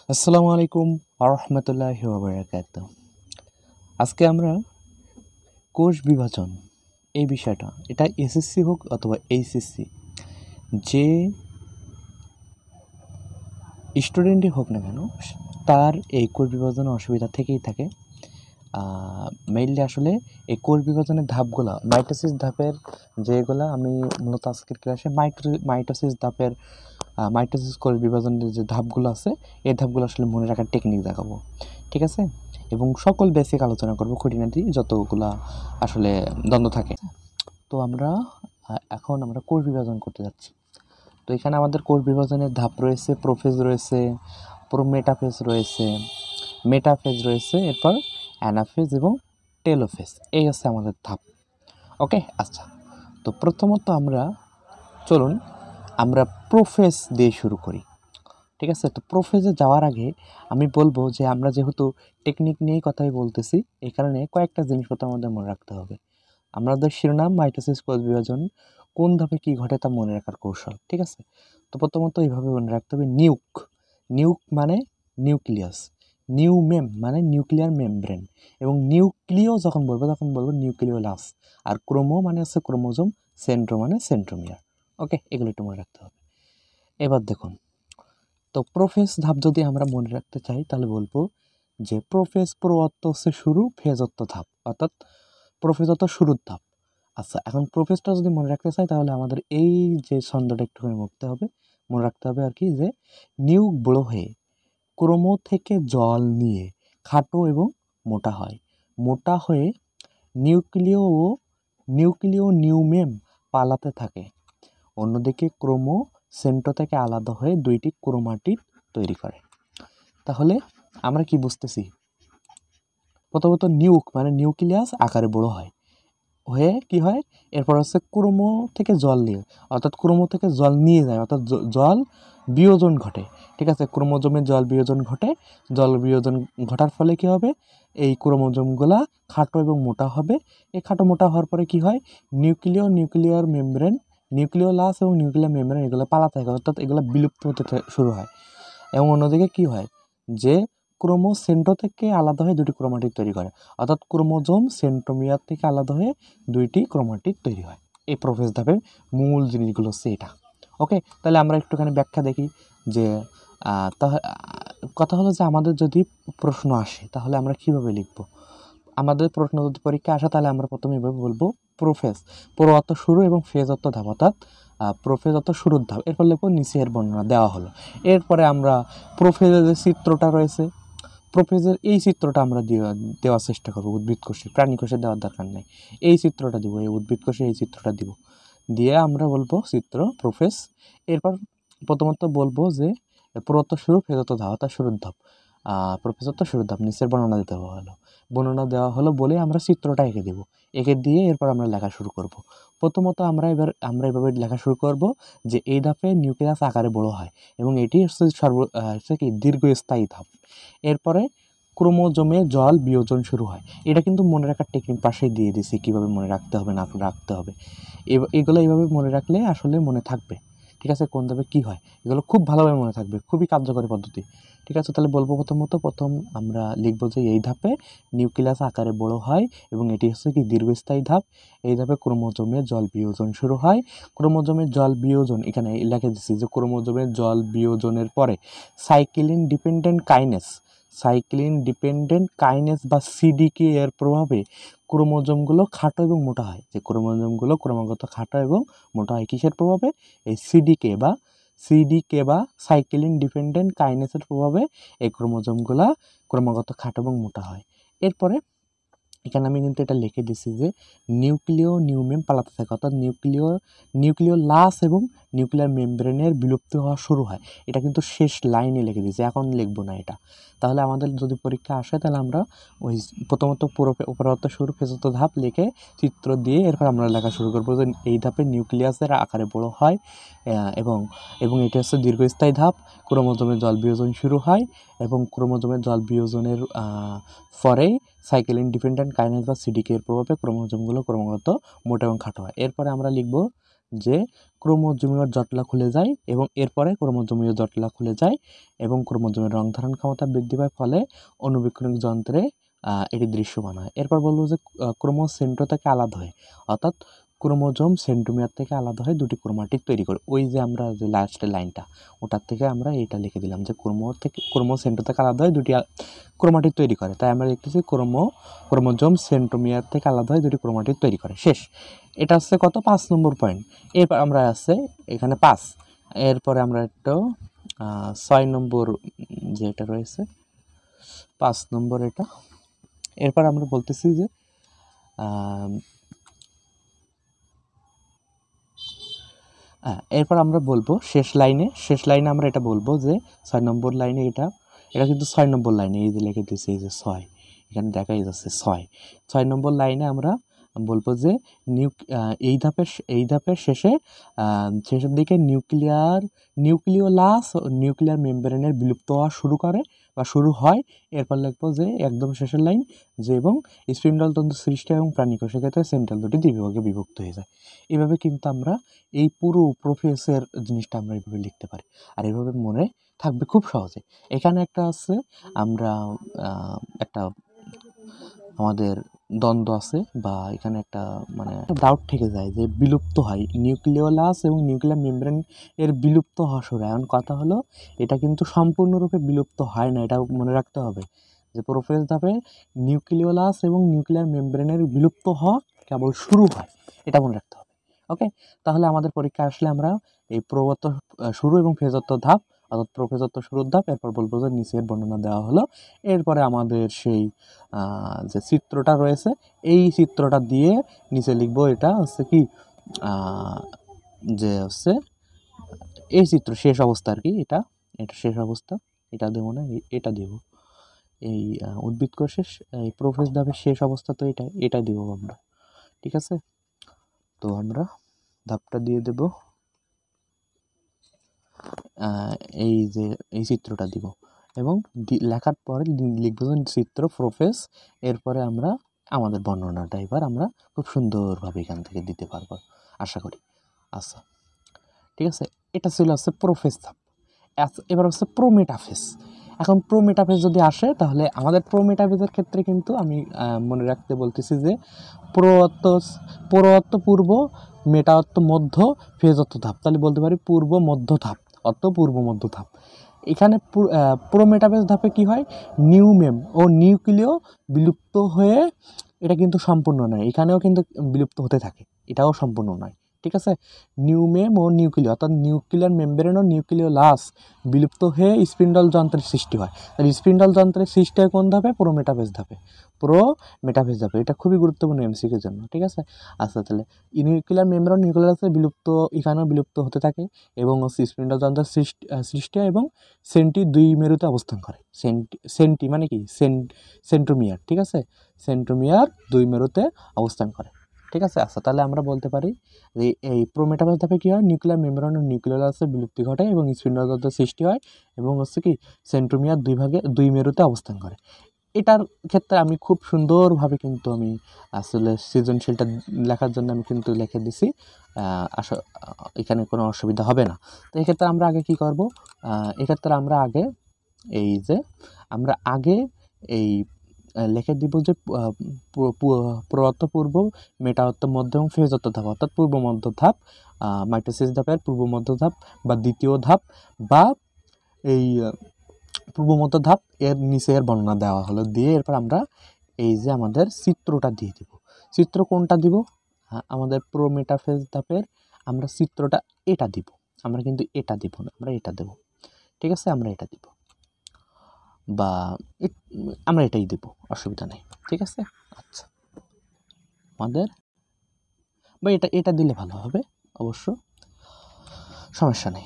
আসসালামু আলাইকুম আরহামতুল্লাহি ওয়া বারাকাতুহু। আজকে আমরা কোষ বিভাজন এই বিষয়টা, এটা এসএসসি হোক অথবা এইচএসসি, যে স্টুডেন্টই হোক না কেন, তার এই কোষ বিভাজনের অসুবিধা থেকেই থাকে। মেইনলি আসলে এই কোষ বিভাজনের ধাপগুলো, মাইটোসিস ধাপের যেগুলো আমি মূলত আজকের ক্লাসে মাইটোসিস ধাপের মাইটোসিস কোষ বিভাজনের যে ধাপগুলো আছে, এই ধাপগুলো আসলে মনে রাখার টেকনিক দেখাবো, ঠিক আছে? এবং সকল বেসিক আলোচনা করব, খুঁটিনাটি যতগুলা আসলে দ্বন্দ্ব থাকে। তো এখন আমরা কোষ বিভাজন করতে যাচ্ছি। তো এখানে আমাদের কোষ বিভাজনের ধাপ রয়েছে, প্রোফেজ রয়েছে, মেটাফেজ রয়েছে, এরপর অ্যানাফেজ এবং টেলোফেজ। এই হচ্ছে আমাদের ধাপ। ওকে, আচ্ছা। তো প্রথমত চলুন আমরা প্রোফেজ দিয়ে শুরু করি, ঠিক আছে? তো প্রোফেজে যাওয়ার আগে আমি বলবো যে আমরা যেহেতু টেকনিক নিয়েই কথাই বলতেছি, এই কারণে কয়েকটা জিনিসপত্র আমাদের মনে রাখতে হবে। আমাদের শিরোনাম মাইটোসিস কোষ বিভাজন, কোন ধাপে কী ঘটে তা মনে রাখার কৌশল, ঠিক আছে? তো প্রথমত এইভাবে মনে রাখতে হবে, নিউক মানে নিউক্লিয়াস, মানে নিউক্লিয়ার মেমব্রেন, এবং নিউক্লিয় যখন বলবো তখন বলবো নিউক্লিওলাস, আর ক্রোমো মানে হচ্ছে ক্রোমোজোম, সেন্ট্রো মানে সেন্ট্রোমিয়ার। ওকে, এগুলো একটু মনে রাখতে হবে। এবার দেখুন, তো প্রোফেজ ধাপ যদি আমরা মনে রাখতে চাই তাহলে বলবো যে প্রো হচ্ছে শুরু, ফেজ ধাপ, অর্থাৎ প্রোফেজ শুরুর ধাপ। আচ্ছা, এখন প্রোফেজটা যদি মনে রাখতে চাই তাহলে আমাদের এই যে ছন্দটা একটুখানি মনে রাখতে হবে আর কি, যে নিউক বড় হয়ে ক্রোমো থেকে জল নিয়ে খাটো এবং মোটা হয়, মোটা হয়ে নিউমেম পালাতে থাকে। অন্যদিকে ক্রোমো সেন্ট্রো থেকে আলাদা হয়ে দুইটি ক্রোমাটিড তৈরি করে। তাহলে আমরা কি বুঝতেছি? প্রথমত নিউক মানে নিউক্লিয়াস আকারে বড় হয়, হয়ে কি হয়, এরপর হচ্ছে ক্রোমো থেকে জল নিয়ে, অর্থাৎ ক্রোমো থেকে জল নিয়ে যায়, অর্থাৎ জল বিয়োজন ঘটে, ঠিক আছে? ক্রোমোজোমে জল বিয়োজন ঘটে, জল বিয়োজন ঘটার ফলে কি হবে, এই ক্রোমোজোমগুলা খাটো এবং মোটা হবে। এই খাটো মোটা হওয়ার পরে কি হয়, নিউক্লিয়ার মেমব্রেন, নিউক্লিওলাস এবং নিউক্লিয়ার মেমব্রেন এগুলো পালাতে থাকে, অর্থাৎ এগুলো বিলুপ্ত হতে শুরু হয়। এবং অন্যদিকে কি হয়, যে ক্রোমোসেন্ট্রো থেকে আলাদা হয়ে দুটি ক্রোমাটিড তৈরি করে, অর্থাৎ ক্রোমোজোম সেন্ট্রোমিয়ার থেকে আলাদা হয়ে দুইটি ক্রোমাটিড তৈরি হয়। এই প্রোফেজ ধাপের মূল জিনিসগুলো হচ্ছে এটা। ওকে, তাহলে আমরা একটুখানি ব্যাখ্যা দেখি যে কথা হলো যে আমাদের যদি প্রশ্ন আসে তাহলে আমরা কিভাবে লিখব। আমাদের প্রশ্ন যদি পরীক্ষা আসে তাহলে আমরা প্রথমে এভাবে বলবো, প্রো অর্থ শুরু এবং ফেজ অর্থ ধাপ, অর্থাৎ প্রোফেজ অর্থ শুরুর ধাপ। এরপর লিখবো নিচে এর বর্ণনা দেওয়া হলো। এরপরে আমরা প্রোফেজের যে চিত্রটা রয়েছে, প্রোফেজের এই চিত্রটা আমরা দেওয়ার চেষ্টা করবো। উদ্ভিদ কোষে, প্রাণী কোষে দেওয়ার দরকার নেই, এই চিত্রটা দিব, এই উদ্ভিদ কোষে এই চিত্রটা দিব, দিয়ে আমরা বলবো চিত্র প্রোফেজ। এরপর প্রথমত বলবো যে প্রত শুরু, ফেজত ধাপ, অর্থাৎ শুরুর ধাপ, প্রোফেজত শুরুর ধাপ, নিচের বর্ণনা দিতে হলো, বর্ণনা দেওয়া হলো বলে আমরা চিত্রটা এঁকে দেবো, এঁকে দিয়ে এরপর আমরা লেখা শুরু করব। প্রথমত আমরা এভাবে লেখা শুরু করব যে এই ধাপে নিউক্লিয়াস আকারে বড় হয় এবং এটি হচ্ছে কি দীর্ঘস্থায়ী ধাপ। এরপরে ক্রোমোজোমে জল বিয়োজন শুরু হয়। এটা কিন্তু মনে রাখার টেকনিক পাশেই দিয়ে দিছি, কীভাবে মনে রাখতে হবে না রাখতে হবে। এগুলো এইভাবে মনে রাখলে আসলে মনে থাকবে, ঠিক আছে? কোন ধাপে কী হয় এগুলো খুব ভালোভাবে মনে থাকবে, খুবই কার্যকরী পদ্ধতি, ঠিক আছে? তাহলে বলবো প্রথম আমরা লিখবো যে এই ধাপে নিউক্লিয়াস আকারে বড় হয় এবং এটি হচ্ছে কি দীর্ঘস্থায়ী ধাপ। এই ধাপে ক্রোমোজোমে জল বিয়োজন শুরু হয়। ক্রোমোজোমের জল বিয়োজন, এখানে লিখে দিচ্ছি যে ক্রোমোজোমের জল বিয়োজনের পরে সাইক্লিন ডিপেন্ডেন্ট কাইনেস বা সিডিকে এর প্রভাবে ক্রোমোজোমগুলো খাটো এবং মোটা হয়। যে ক্রোমোজোমগুলো ক্রমাগত খাটো এবং মোটা হয় কিসের প্রভাবে? এই সিডিকে বা সাইক্লিন ডিপেন্ডেন্ট কাইনেসের প্রভাবে এই ক্রোমোজোমগুলা ক্রমাগত খাটো এবং মোটা হয়। এরপরে এখানে আমি কিন্তু এটা লিখে দিচ্ছি যে নিউমেম পালাতে থাকে, অর্থাৎ নিউক্লিওলাস এবং নিউক্লিয়ার মেমব্রেনের বিলুপ্ত হওয়া শুরু হয়। এটা কিন্তু শেষ লাইনে লিখে দিয়েছি, এখন লিখবো না এটা। তাহলে আমাদের যদি পরীক্ষা আসে তাহলে আমরা ওই প্রথমত উপরত শুরু, ফেজত ধাপ লিখে চিত্র দিয়ে এরপর আমরা লেখা শুরু করবো যে এই ধাপে নিউক্লিয়াসের আকারে বড় হয় এবং এটি হচ্ছে দীর্ঘস্থায়ী ধাপ। ক্রোমোজোমের জল বিয়োজন শুরু হয় এবং ক্রোমোজোমের জল বিয়োজনের পরে সাইকেল ইন্ডিপেন্ডেন্ট কাইনেস বা সিডিকে এর প্রভাবে ক্রোমোজোমগুলো ক্রমাগত মোটা এবং খাটো হয়। এরপরে আমরা লিখব যে ক্রোমোজোমীয় জটলা খুলে যায় এবং এরপরে ক্রোমোজোমীয় জটলা খুলে যায় এবং ক্রোমোজোমের রং ধারণ ক্ষমতা বৃদ্ধি পায়, ফলে অণুবীক্ষণিক যন্ত্রে এটি দৃশ্যমান হয়। এরপর বলবো যে ক্রোমোসেন্ট্র থেকে আলাদা হয়, অর্থাৎ ক্রোমোজোম সেন্ট্রোমিয়ার থেকে আলাদা হয়ে দুটি ক্রোমাটিড তৈরি করে। ওই যে আমরা যে লাস্টের লাইনটা, ওটার থেকে আমরা এইটা লিখে দিলাম যে ক্রোমোসেন্ট্রো থেকে আলাদা হয়ে দুটি ক্রোমাটিড তৈরি করে। তাই আমরা লিখতেছি ক্রোমোজোম সেন্ট্রোমিয়ার থেকে আলাদা হয়ে দুটি ক্রোমাটিড তৈরি করে। শেষ। এটা হচ্ছে কত, 5 নম্বর পয়েন্ট। এরপর আমরা আছে এখানে 5, এরপরে আমরা একটু 6 নম্বর যেটা রয়েছে 5 নম্বর এটা। এরপর আমরা বলতেছি যে এরপর আমরা বলবো শেষ লাইনে আমরা এটা বলবো যে 6 নম্বর লাইনে এটা কিন্তু 6 নম্বর লাইনে, এই যে লিখে দিয়েছে এই যে 6, এখানে দেখাই যাচ্ছে 6 নম্বর লাইনে আমরা বলবো যে এই ধাপের শেষের দিকে নিউক্লিওলাস নিউক্লিয়ার মেমব্রেনের বিলুপ্ত হওয়া শুরু হয়। এরপর লিখবো যে একদম শেষের লাইন যে এবং স্পিন্ডল তন্তু সৃষ্টি এবং প্রাণীকোষের ক্ষেত্রে সেন্ট্রাল দুটি বিভাগে বিভক্ত হয়ে যায়। এভাবে কিন্তু আমরা এই পুরো প্রোফেসের জিনিসটা আমরা এইভাবে লিখতে পারি, আর এইভাবে মনে থাকবে খুব সহজে। এখানে একটা আছে, আমরা একটা আমাদের দ্বন্দ্ব আছে বা এখানে একটা মানে ডাউট থেকে যায় যে বিলুপ্ত হয় নিউক্লিওলাস এবং নিউক্লিয়ার মেমব্রেন এর বিলুপ্ত হওয়া শুরু হয়। এখন কথা হলো এটা কিন্তু সম্পূর্ণরূপে বিলুপ্ত হয় না, এটা মনে রাখতে হবে যে প্রোফেস ধাপে নিউক্লিওলাস এবং নিউক্লিয়ার মেমব্রেনের বিলুপ্ত হওয়া কেবল শুরু হয়, এটা মনে রাখতে হবে। ওকে, তাহলে আমাদের পরীক্ষা আসলে আমরা এই প্রবর্ত শুরু এবং ফেজত্ব ধাপ অর্থাৎ প্রফেজত্ব শুরুর ধাপ, এরপর বলবো যে নিচের বর্ণনা দেওয়া হলো। এরপরে আমাদের সেই যে চিত্রটা রয়েছে এই চিত্রটা দিয়ে নিচে লিখবো এটা হচ্ছে কি যে হচ্ছে এই চিত্র শেষ অবস্থা আর কি, এটা শেষ অবস্থা, এটা দেবো না, এটা দেব এই উদ্ভিদ কোষের এই প্রোফেজ ধাপের শেষ অবস্থা, তো এটা দেবো আমরা। ঠিক আছে, তো আমরা ধাপটা দিয়ে দেব, এই যে এই চিত্রটা দিব এবং লেখার পরে লিখবো চিত্র প্রোফেস। এরপরে আমরা আমাদের বর্ণনাটা এবার আমরা খুব সুন্দরভাবে এখান থেকে দিতে পারবো আশা করি। আচ্ছা ঠিক আছে, এটা ছিল হচ্ছে প্রোফেস ধাপ। এবার হচ্ছে প্রোমেটাফেজ। এখন প্রোমেটাফেজ যদি আসে তাহলে আমাদের প্রোমেটাফেজের ক্ষেত্রে কিন্তু আমি মনে রাখতে বলতেছি যে পূর্ব মেটাত্ব মধ্য ফেজত্ব ধাপ, তাহলে বলতে পারি পূর্ব মধ্য ধাপ পূর্ব মধ্য ধাপ। এখানে প্রোমেটাফেজ ধাপে কি হয়, নিউমেম ও নিউক্লিয় বিলুপ্ত হয়ে এটা কিন্তু সম্পূর্ণ নয়, এখানেও কিন্তু বিলুপ্ত হতে থাকে, এটাও সম্পূর্ণ নয়। ঠিক আছে, নিউমেম ও নিউক্লিয় অর্থাৎ নিউক্লিয়ার মেমব্রেন ও নিউক্লিওলাস বিলুপ্ত হয়ে স্পিন্ডল যন্ত্রের সৃষ্টি হয়। তাহলে স্পিন্ডল যন্ত্রের সৃষ্টি হয় কোন ধাপে, প্রোমেটাফেজ ধাপে। এটা খুবই গুরুত্বপূর্ণ এমসিকিউর জন্য। ঠিক আছে, আচ্ছা তাহলে নিউক্লিয়ার মেমব্রেন নিউক্লিয়াসে বিলুপ্ত, এখানেও বিলুপ্ত হতে থাকে এবং স্পিন্ডল যন্ত্রের সৃষ্টি হয় এবং সেন্টি 2 মেরুতে অবস্থান করে। সেন্টি মানে কি সেন্ট্রোমিয়ার। ঠিক আছে, সেন্ট্রোমিয়ার 2 মেরুতে অবস্থান করে। ঠিক আছে, আচ্ছা তাহলে আমরা বলতে পারি যে এই প্রোমেটাফেজ ধাপে কী হয়, নিউক্লিয়ার মেমব্রেন ও নিউক্লিওলাসের বিলুপ্তি ঘটে এবং স্পিন্ডল যন্ত্রের সৃষ্টি হয় এবং হচ্ছে কি সেন্ট্রোমিয়ার 2 মেরুতে অবস্থান করে। এটার ক্ষেত্রে আমি খুব সুন্দরভাবে কিন্তু আমি আসলে সৃজনশীলটা লেখার জন্য আমি কিন্তু লিখে দিছি, এখানে কোনো অসুবিধা হবে না। তো এক্ষেত্রে আমরা আগে কী করব, এক্ষেত্রে আমরা আগে এই লিখে দিব যে পূর্ব মেটাত্ব মধ্য এবং ফেজত্ব ধাপ অর্থাৎ পূর্ব মধ্য ধাপ, মাইটোসিস ধাপের পূর্ব মধ্য ধাপ বা দ্বিতীয় ধাপ বা এই পূর্ব মধ্য ধাপ এর নিচে এর বর্ণনা দেওয়া হলো দিয়ে এরপর আমরা এই যে আমাদের চিত্রটা দিয়ে দিব। চিত্র কোনটা দিব, আমাদের প্রোমেটাফেজ ধাপের আমরা চিত্রটা এটা দিব, আমরা কিন্তু এটা দিব না, আমরা এটা দেব। ঠিক আছে, আমরা এটা দিব বা আমরা এটাই দেব, অসুবিধা নেই। ঠিক আছে, আচ্ছা আমাদের বা এটা দিলে ভালো হবে, অবশ্য সমস্যা নেই।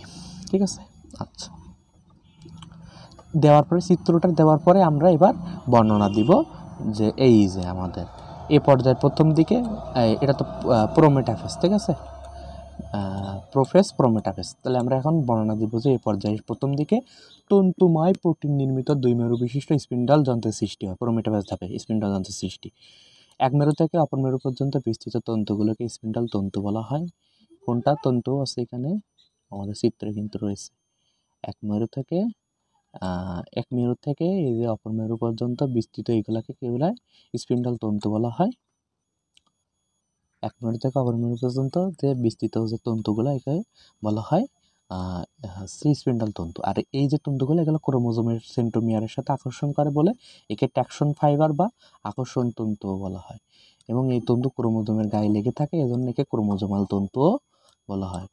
ঠিক আছে, আচ্ছা দেওয়ার পরে চিত্রটা দেওয়ার পরে আমরা এবার বর্ণনা দিব যে এই যে আমাদের এই পর্যায়ের প্রথম দিকে এটা তো প্রোমেটাফেজ। ঠিক আছে, প্রোমেটাফেজ, তাহলে আমরা এখন বর্ণনা দিব যে এই পর্যায়ের প্রথম দিকে তন্তুময় প্রোটিন নির্মিত 2 মেরু বিশিষ্ট স্পিন্ডল যন্ত্রের সৃষ্টি হয়। প্রোমেটাফেজ ধাপে স্পিন্ডল যন্ত্রের সৃষ্টি, এক মেরু থেকে অপর মেরু পর্যন্ত বিস্তৃত তন্তুগুলোকে স্পিন্ডল তন্তু বলা হয়। কোনটা তন্তু আছে এখানে আমাদের চিত্রে কিন্তু রয়েছে। এক মেরু থেকে এই যে অপর মেরু পর্যন্ত বিস্তৃত এইগুলাকে কি বলা হয়? স্পিন্ডল তন্তু বলা হয়। এক মেরু থেকে অপর মেরু পর্যন্ত যে বিস্তৃত যে তন্তুগুলো একে বলা হয় স্পিন্ডল তন্তু। আর এই যে তন্তুগুলো এগুলো ক্রোমোজোমের সেন্ট্রোমিয়ারের সাথে আকর্ষণ করে বলে একে ট্যাকশন ফাইবার বা আকর্ষণ তন্তুও বলা হয়। এবং এই তন্তু ক্রোমোজোমের গায়ে লেগে থাকে, এজন্য একে ক্রোমোজোমাল তন্তুও বলা হয়।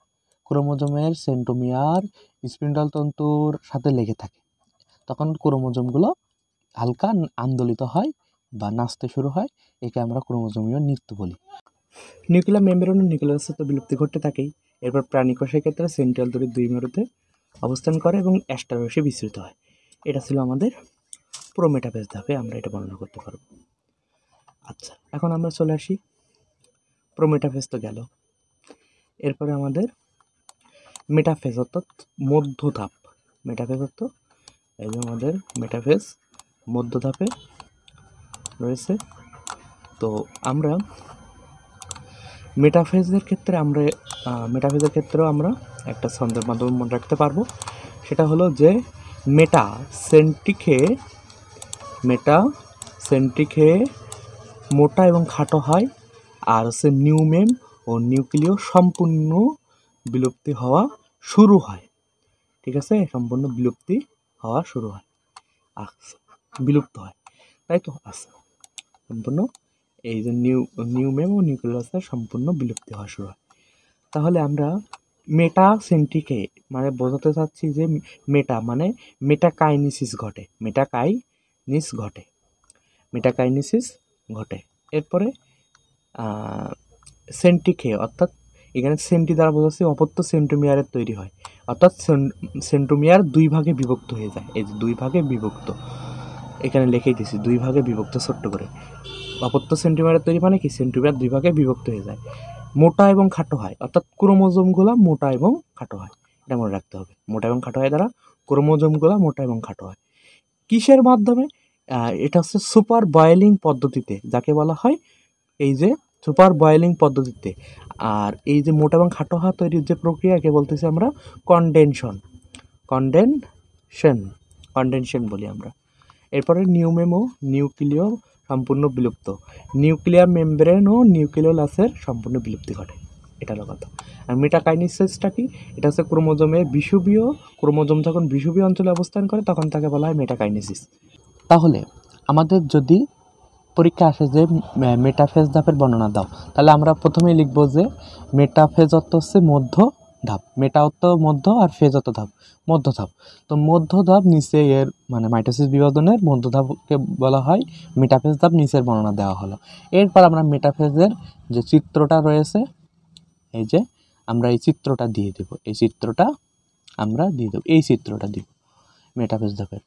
ক্রোমোজোমের সেন্ট্রোমিয়ার স্পিন্ডল তন্তুর সাথে লেগে থাকে, তখন ক্রোমোজোমগুলো হালকা আন্দোলিত হয় বা নাচতে শুরু হয়, একে আমরা ক্রোমোজোমীয় নৃত্য বলি। নিউক্লিয়ার মেমব্রেন ও নিউক্লিয়াসের তো বিলুপ্তি ঘটতে থাকেই। এরপর প্রাণীকোষের ক্ষেত্রে সেন্ট্রাল দড়ি দুই মেরুতে অবস্থান করে এবং অ্যাস্টারসে বিস্তৃত হয়। এটা ছিল আমাদের প্রোমেটাফেজ ধাপে আমরা এটা বর্ণনা করতে পারব। আচ্ছা, এখন আমরা চলে আসি, প্রোমেটাফেজ তো গেল, এরপরে আমাদের মেটাফেজ অর্থাৎ মধ্য ধাপ। মেটাফেজ অর্থাৎ এই যে আমাদের মেটাফেজ মধ্য ধাপে রয়েছে। তো আমরা মেটাফেজের ক্ষেত্রেও আমরা একটা ছন্দের মাধ্যমে মনে রাখতে পারবো। সেটা হলো যে মেটা সেন্ট্রিকে মোটা এবং খাটো হয়, আর হচ্ছে নিউমেম ও নিউক্লিয় সম্পূর্ণ বিলুপ্তি হওয়া শুরু হয়। ঠিক আছে, সম্পূর্ণ বিলুপ্তি হওয়া শুরু হয়, বিলুপ্ত হয়, তাই তো। আচ্ছা, সম্পূর্ণ এই যে নিউমেম ও নিউক্লিয়াসের সম্পূর্ণ বিলুপ্তি হওয়া শুরু হয়। তাহলে আমরা মেটাসেন্ট্রিকে মানে বোঝাতে চাচ্ছি যে মেটা মানে মেটাকাইনেসিস ঘটে। এরপরে সেন্ট্রিকে অর্থাৎ এখানে সেন্টি দ্বারা বোঝাচ্ছে অপত্য সেন্ট্রোমিয়ারের তৈরি হয়, অর্থাৎ সেন্ট্রোমিয়ার দুই ভাগে বিভক্ত হয়ে যায়। এই যে দুই ভাগে বিভক্ত, এখানে লিখেই দিয়েছি দুই ভাগে বিভক্ত ছোট্ট করে। অপত্য সেন্ট্রোমিয়ারের তৈরি মানে কি? সেন্ট্রোমিয়ার দুই ভাগে বিভক্ত হয়ে যায়, মোটা এবং খাটো হয়, অর্থাৎ ক্রোমোজোমগুলো মোটা এবং খাটো হয়। এটা মনে রাখতে হবে, মোটা এবং খাটো হয় দ্বারা ক্রোমোজোমগুলো মোটা এবং খাটো হয়। কিসের মাধ্যমে? এটা হচ্ছে সুপার বয়েলিং পদ্ধতিতে, যাকে বলা হয় এই যে সুপার বয়েলিং পদ্ধতিতে। আর এই যে মোটা এবং খাটো হওয়া তৈরির যে প্রক্রিয়াকে বলতেছি আমরা কন্ডেনশন বলি আমরা। এরপরে নিউমেম ও নিউক্লিয় সম্পূর্ণ বিলুপ্ত, নিউক্লিয়ার মেমব্রেন ও নিউক্লিওলাসের সম্পূর্ণ বিলুপ্তি ঘটে। এটা হলো কথা। আর মেটাকাইনেসিসটা কি? এটা হচ্ছে ক্রোমোজোম যখন বিষুবীয় অঞ্চলে অবস্থান করে তখন তাকে বলা হয় মেটাকাইনেসিস। তাহলে আমাদের যদি পরীক্ষা আসে যে মেটাফেজ ধাপের বর্ণনা দাও, তাহলে আমরা প্রথমেই লিখব যে মেটাফেজ অর্থ হচ্ছে মধ্য ধাপ। মেটা অর্থ মধ্য আর ফেজ অর্থ ধাপ, মধ্য ধাপ। তো মধ্য ধাপ নিচে এর মানে মাইটোসিস বিভাজনের মধ্য ধাপকে বলা হয় মেটাফেজ ধাপ, নিচের বর্ণনা দেওয়া হলো। এরপর আমরা মেটাফেজের যে চিত্রটা রয়েছে, এই যে আমরা এই চিত্রটা দিয়ে দেব, এই চিত্রটা দিব মেটাফেজ ধাপের।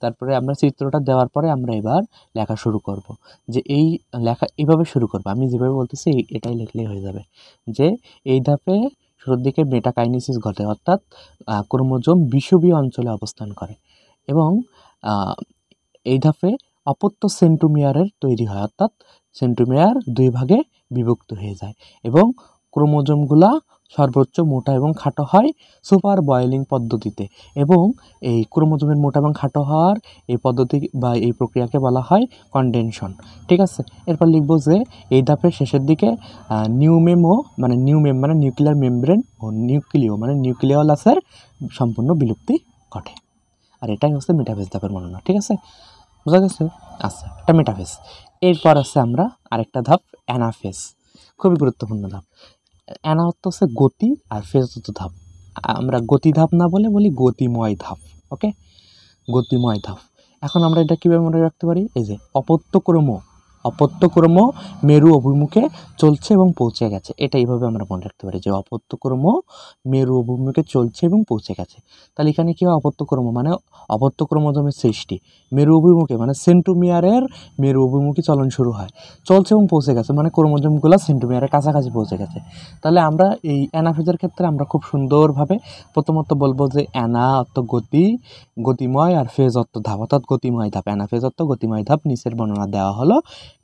তারপরে আমরা চিত্রটা দেওয়ার পরে আমরা এবার লেখা শুরু করব, যে এই লেখা এইভাবে শুরু করব, আমি যেভাবে বলতেছি এটাই লিখলেই হয়ে যাবে। যে এই ধাপে শুরুর দিকে মেটাকাইনেসিস ঘটে, অর্থাৎ ক্রোমোজোম বিষুবীয় অঞ্চলে অবস্থান করে, এবং এই ধাপে অপত্য সেন্ট্রোমিয়ারের তৈরি হয়, অর্থাৎ সেন্ট্রোমিয়ার দুই ভাগে বিভক্ত হয়ে যায় এবং ক্রোমোজোমগুলা সর্বোচ্চ মোটা এবং খাটো হয় সুপার বয়েলিং পদ্ধতিতে। এবং এই ক্রোমোজোমের মোটা এবং খাটো হওয়ার এই পদ্ধতি বা এই প্রক্রিয়াকে বলা হয় কন্ডেনশন। ঠিক আছে, এরপর লিখব যে এই ধাপের শেষের দিকে নিউমেম মানে নিউক্লিয়ার মেমব্রেন ও নিউক্লিওলাসের সম্পূর্ণ বিলুপ্তি ঘটে। আর এটাই হচ্ছে মেটাফেজ ধাপের বর্ণনা। ঠিক আছে, বোঝা গেছে? আচ্ছা, এটা মেটাফেজ। এরপর আছে আমরা আরেকটা ধাপ, অ্যানাফেজ। খুবই গুরুত্বপূর্ণ ধাপ। অ্যানা অর্থ হচ্ছে গতি আর ফেজ অর্থ ধাপ। আমরা গতি ধাপ না বলি গতিময় ধাপ। ওকে, গতিময় ধাপ। এখন আমরা এটা কীভাবে মনে রাখতে পারি? এই যে অপত্যক্রম মেরু অভিমুখে চলছে এবং পৌঁছে গেছে, এটা এইভাবে আমরা মনে রাখতে পারি যে অপত্যক্রম মেরু অভিমুখে চলছে এবং পৌঁছে গেছে। তাহলে এখানে কী হয়? অপত্যক্রম মানে অপত্য ক্রোমোজোমের সৃষ্টি, মেরু অভিমুখে মানে সেন্ট্রোমিয়ারের মেরু অভিমুখী চলন শুরু হয়, চলছে এবং পৌঁছে গেছে মানে ক্রোমোজোমগুলো সেন্ট্রোমিয়ারের কাছাকাছি পৌঁছে গেছে। তাহলে আমরা এই অ্যানাফেজের ক্ষেত্রে আমরা খুব সুন্দরভাবে প্রথমত বলবো যে অ্যানা অর্থ গতিময়, আর ফেজ অর্থ ধাপ, অর্থাৎ গতিময় ধাপ। অ্যানাফেজ অর্থ গতিময় ধাপ, নিচের বর্ণনা দেওয়া হলো।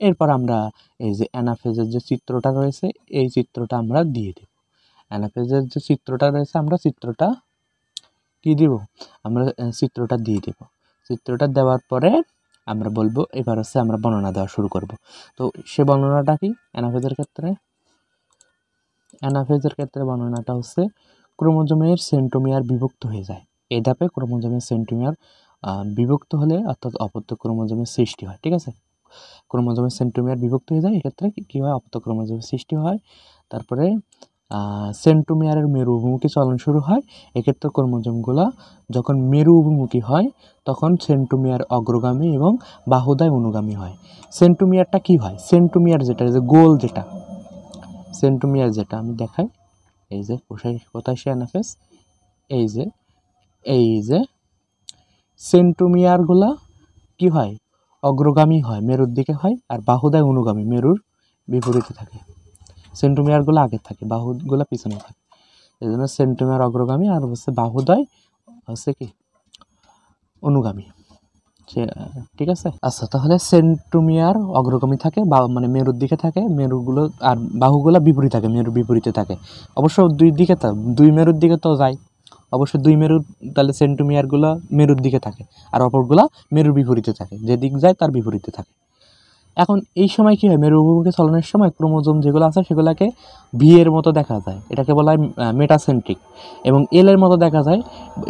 এরপর আমরা এই যে অ্যানাফেজের যে চিত্রটা রয়েছে এই চিত্রটা আমরা দিয়ে দেব। অ্যানাফেজের যে চিত্রটা রয়েছে আমরা চিত্রটা কি দিব, আমরা চিত্রটা দিয়ে দেব। চিত্রটা দেওয়ার পরে আমরা বলবো এবার হচ্ছে আমরা বর্ণনা দেওয়া শুরু করব। তো সে বর্ণনাটা কি অ্যানাফেজের ক্ষেত্রে? অ্যানাফেজের ক্ষেত্রে বর্ণনাটা হচ্ছে ক্রোমোজোমের সেন্ট্রোমিয়ার বিভক্ত হয়ে যায়। এই ধাপে ক্রোমোজোমের সেন্ট্রোমিয়ার বিভক্ত হলে অর্থাৎ অপত্য ক্রোমোজোমের সৃষ্টি হয়। ঠিক আছে, ক্রোমোজোমের সেন্ট্রোমিয়ার বিভক্ত হয়ে যায়, এক্ষেত্রে কী হয়, অপত্য ক্রোমোজোমের সৃষ্টি হয়। তারপরে সেন্ট্রোমিয়ারের মেরু অভিমুখী চলন শুরু হয়। এক্ষেত্রে ক্রোমোজোমগুলো যখন মেরু অভিমুখী হয় তখন সেন্ট্রোমিয়ার অগ্রগামী এবং বাহুদায় অনুগামী হয়। সেন্ট্রোমিয়ারটা কি হয়, সেন্ট্রোমিয়ার যেটা যে গোল যেটা সেন্ট্রোমিয়ার যেটা আমি দেখাই, এই যে কোথায় সে অ্যানাফেজ, এই যে সেন্ট্রোমিয়ারগুলা কি হয়, অগ্রগামী হয়, মেরুর দিকে হয়, আর বাহুদায় অনুগামী, মেরুর বিপরীতে থাকে। সেন্ট্রোমিয়ারগুলো আগে থাকে, বাহুগুলো পিছনে থাকে, এই জন্য সেন্ট্রোমিয়ার অগ্রগামী আর হচ্ছে বাহুদায় হচ্ছে কি অনুগামী। ঠিক আছে, আচ্ছা তাহলে সেন্ট্রোমিয়ার অগ্রগামী থাকে, মানে মেরুর দিকে থাকে, মেরুগুলো আর বাহুগুলো বিপরীত থাকে, মেরুর বিপরীতে থাকে। অবশ্য দুই দিকে তো, দুই মেরুর দিকে তো যায়, অবশ্য দুই মেরুর, তাহলে সেন্ট্রোমিয়ারগুলো মেরুর দিকে থাকে আর অপরগুলা মেরুর বিপরীতে থাকে, যেদিক যায় তার বিপরীতে থাকে। এখন এই সময় কী হয়, মেরু অভিমুখী চলনের সময় ক্রোমোজোম যেগুলো আছে সেগুলোকে ভি এর মতো দেখা যায়, এটাকে বলা হয় মেটাসেন্ট্রিক, এবং এল এর মতো দেখা যায়,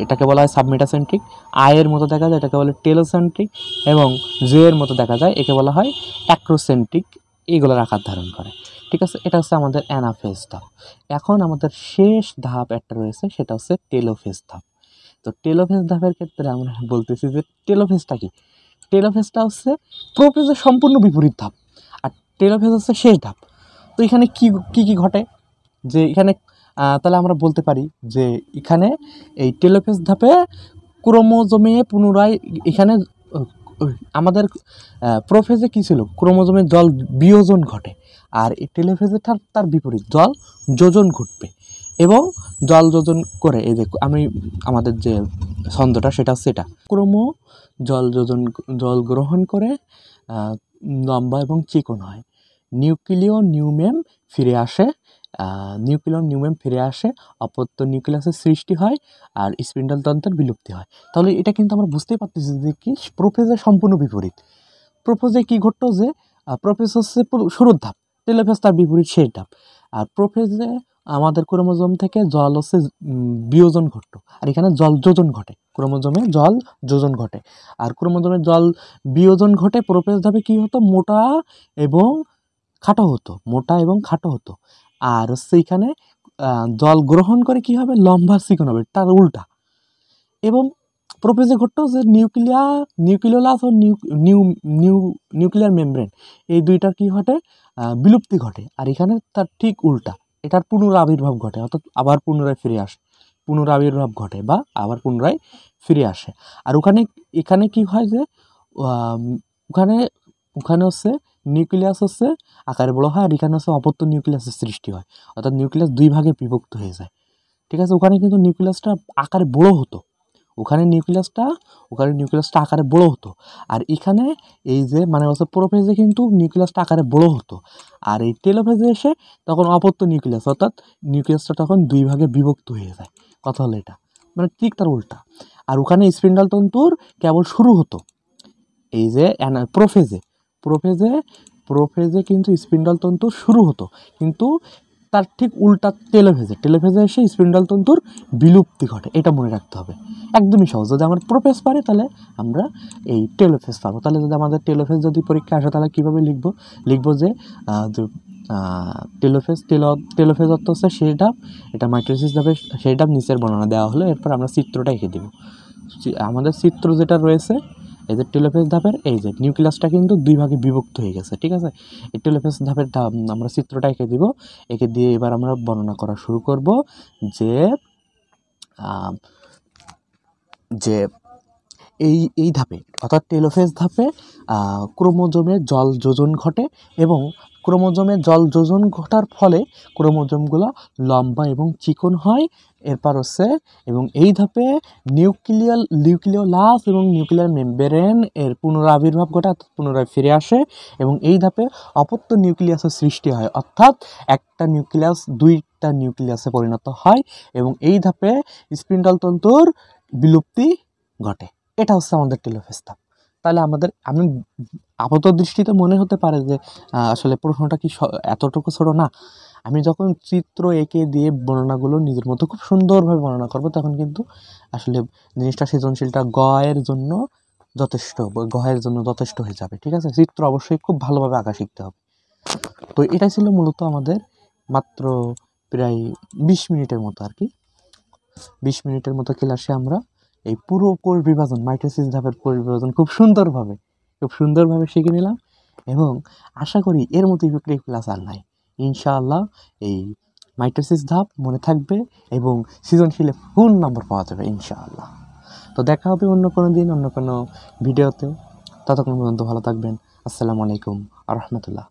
এটাকে বলা হয় সাবমেটাসেন্ট্রিক, আই এর মতো দেখা যায়, এটাকে বলে টেলোসেন্ট্রিক, এবং জে এর মতো দেখা যায়, একে বলা হয় অ্যাক্রোসেন্ট্রিক, এইগুলোর আকার ধারণ করে। ঠিক আছে, এটা হচ্ছে আমাদের অ্যানাফেজ ধাপ। এখন আমাদের শেষ ধাপ একটা রয়েছে, সেটা হচ্ছে টেলোফেজ ধাপ। তো টেলোফেজ ধাপের ক্ষেত্রে আমরা বলতেছি যে টেলোফেজটা কি, টেলোফেজটা হচ্ছে প্রোফেজের সম্পূর্ণ বিপরীত ধাপ, আর টেলোফেজ হচ্ছে শেষ ধাপ। তো এখানে কি কি ঘটে, যে এখানে তাহলে আমরা বলতে পারি যে এখানে এই টেলোফেজ ধাপে ক্রোমোজোমে পুনরায়, এখানে আমাদের প্রোফেজে কী ছিল, ক্রোমোজোমের জল বিয়োজন ঘটে, আর এই টেলোফেজে তার বিপরীত জল যোজন ঘটবে, এবং জল যোজন করে, এই যে আমি আমাদের যে ছন্দটা সেটা হচ্ছে এটা, ক্রোমো জল গ্রহণ করে লম্বা এবং চিকন হয়, নিউক্লিয় নিউমেম ফিরে আসে, অপত্য নিউক্লিয়াসের সৃষ্টি হয়, আর স্পিন্ডল তন্ত্রের বিলুপ্তি হয়। তাহলে এটা কিন্তু আমরা বুঝতেই পারতেছি যে কি প্রোফেজের সম্পূর্ণ বিপরীত। প্রোফেজে কি ঘটতো, যে প্রোফেজ হচ্ছে শুরুর ধাপ, টেলোফেজ তার বিপরীত শেষ ধাপ। আর প্রোফেজে আমাদের ক্রোমোজোম থেকে জল হচ্ছে বিয়োজন ঘটতো, আর এখানে জল যোজন ঘটে, ক্রোমোজোমে জল যোজন ঘটে, আর ক্রোমোজোমে জল বিয়োজন ঘটে। প্রোফেজ ধাপে কী হতো, মোটা এবং খাটো হতো, আর হচ্ছে এখানে জল গ্রহণ করে কি হবে, লম্বা চিকন হবে, তার উল্টা। এবং প্রোফেজে ঘটতো যে নিউক্লিওলাস ও নিউক্লিয়ার মেমব্রেন, এই দুইটার কি ঘটে, বিলুপ্তি ঘটে, আর এখানে তার ঠিক উল্টা, এটার পুনরাবির্ভাব ঘটে, অর্থাৎ আবার পুনরায় ফিরে আসে, পুনরাবির্ভাব ঘটে বা আবার পুনরায় ফিরে আসে। আর এখানে কি হয় যে ওখানে হচ্ছে নিউক্লিয়াস হচ্ছে আকারে বড় হয়, আর এখানে হচ্ছে অপত্য নিউক্লিয়াসের সৃষ্টি হয়, অর্থাৎ নিউক্লিয়াস দুই ভাগে বিভক্ত হয়ে যায়। ঠিক আছে, ওখানে কিন্তু নিউক্লিয়াসটা আকারে বড় হতো, ওখানে নিউক্লিয়াসটা আকারে বড় হতো, আর এখানে এই যে মানে হচ্ছে প্রোফেজে কিন্তু নিউক্লিয়াসটা আকারে বড় হতো, আর এই টেলোফেজে এসে তখন অপত্য নিউক্লিয়াস, অর্থাৎ নিউক্লিয়াসটা তখন দুই ভাগে বিভক্ত হয়ে যায়। কথা হলো এটা, মানে ঠিক তার উল্টা। আর ওখানে স্পিন্ডল তন্তুর কেবল শুরু হতো, এই যে প্রোফেজে কিন্তু স্পিন্ডল তন্তু শুরু হতো, কিন্তু তার ঠিক উল্টা টেলোফেজে এসে স্পিন্ডল তন্তুর বিলুপ্তি ঘটে, এটা মনে রাখতে হবে। একদমই সহজ, যদি আমরা প্রোফেজ পারি তাহলে আমরা এই টেলোফেজ পাবো। তাহলে যদি আমাদের টেলোফেজ যদি পরীক্ষা আসে তাহলে কীভাবে লিখবো যে টেলোফেজ অর্থ হচ্ছে শেষ ধাপ, এটা মাইটোসিস ধাপে শেষ ধাপ, নিচের বর্ণনা দেওয়া হলো, এরপর আমরা চিত্রটা এঁকে দেবো। আমাদের চিত্র যেটা রয়েছে এই যে টেলোফেজ ধাপের, এই যে নিউক্লিয়াসটা কিন্তু দুই ভাগে বিভক্ত হয়ে গেছে। ঠিক আছে, এই টেলোফেজ ধাপের আমরা চিত্রটা এঁকে দিব, এঁকে দিয়ে এবার আমরা বর্ণনা করা শুরু করব যে এই ধাপে, অর্থাৎ টেলোফেজ ধাপে ক্রোমোজোমে জল যোজন ঘটে, এবং ক্রোমোজোমে জল যোজন ঘটার ফলে ক্রোমোজোমগুলো লম্বা এবং চিকন হয়। এরপর হচ্ছে, এবং এই ধাপে নিউক্লিওলাস এবং নিউক্লিয়ার মেমব্রেন এর পুনরাবির্ভাব ঘটে, অর্থাৎ পুনরায় ফিরে আসে, এবং এই ধাপে অপত্য নিউক্লিয়াসের সৃষ্টি হয়, অর্থাৎ একটা নিউক্লিয়াস একটা নিউক্লিয়াসে পরিণত হয় এবং এই ধাপে স্পিন্ডল তন্তুর বিলুপ্তি ঘটে। এটা হচ্ছে আমাদের টেলোফেজ ধাপ। তাহলে আমি আপাত দৃষ্টিতে মনে হতে পারে যে আসলে প্রশ্নটা কি এতটুকু ছোট না। আমি যখন চিত্র এঁকে দিয়ে বর্ণনাগুলো নিজের মতো খুব সুন্দরভাবে বর্ণনা করব, তখন কিন্তু আসলে জিনিসটা সৃজনশীলটা গয়ের জন্য যথেষ্ট হয়ে যাবে। ঠিক আছে, চিত্র অবশ্যই খুব ভালোভাবে আঁকা শিখতে হবে। তো এটা ছিল মূলত আমাদের মাত্র প্রায় 20 মিনিটের মতো আর কি। 20 মিনিটের মতো ক্লাসে আমরা এই পুরো কোষ বিভাজন, মাইটোসিস ধাপের কোষ বিভাজন খুব সুন্দরভাবে শিখে নিলাম এবং আশা করি এর মতো ইফেক্টিভ ক্লাস আর নাই। ইনশাআল্লাহ এই মাইটোসিস ধাপ মনে থাকবে এবং সৃজনশীলে ফুল নম্বর পাওয়া যাবে ইনশাআল্লাহ। তো দেখা হবে অন্য কোনো দিন, অন্য কোনো ভিডিওতে। ততক্ষণ পর্যন্ত ভালো থাকবেন। আসসালামু আলাইকুম ওয়া রাহমাতুল্লাহ।